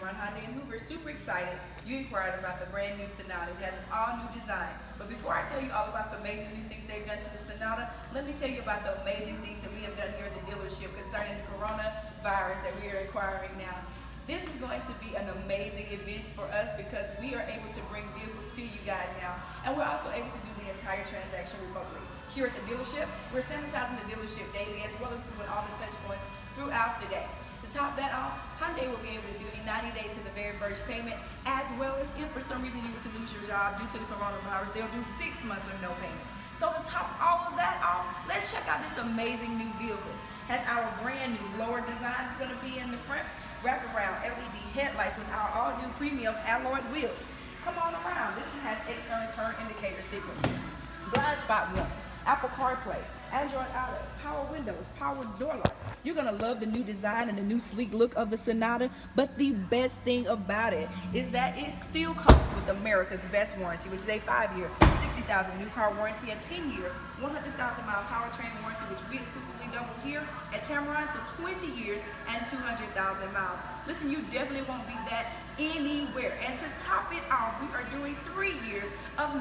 Tameron Hyundai in Hoover. Super excited. You inquired about the brand new Sonata. It has an all-new design. But before I tell you all about the amazing new things they've done to the Sonata, let me tell you about the amazing things that we have done here at the dealership concerning the coronavirus that we are inquiring now. This is going to be an amazing event for us because we are able to bring vehicles to you guys now, and we're also able to do the entire transaction remotely. Here at the dealership, we're sanitizing the dealership daily as well as doing all the touch points throughout the day. To top that off, Hyundai will be able to do a 90-day to the very first payment, as well as if for some reason you were to lose your job due to the coronavirus, they'll do 6 months of no payments. So to top all of that off, let's check out this amazing new vehicle. Has our brand new lower design. It's going to be in the front wraparound LED headlights with our all-new premium alloy wheels. Come on around. This one has external turn indicator signals, blind spot warning, Apple CarPlay, Android Auto, power windows, power door locks. You're going to love the new design and the new sleek look of the Sonata, but the best thing about it is that it still comes with America's best warranty, which is a 5-year, 60,000 new car warranty, a 10-year, 100,000-mile powertrain warranty, which we exclusively double here at Tameron to 20 years and 200,000 miles. Listen, you definitely won't beat that anywhere. And to top it off, we are doing 3 years of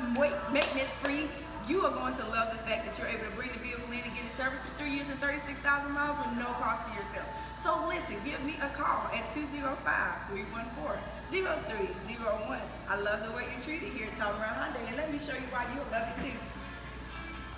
maintenance-free. You are going to love the fact that you're able to bring the vehicle in and get it serviced for 3 years and 36,000 miles with no cost to yourself. So listen, give me a call at 205-314-0301. I love the way you're treated here at Tameron Hyundai, and let me show you why you'll love it too.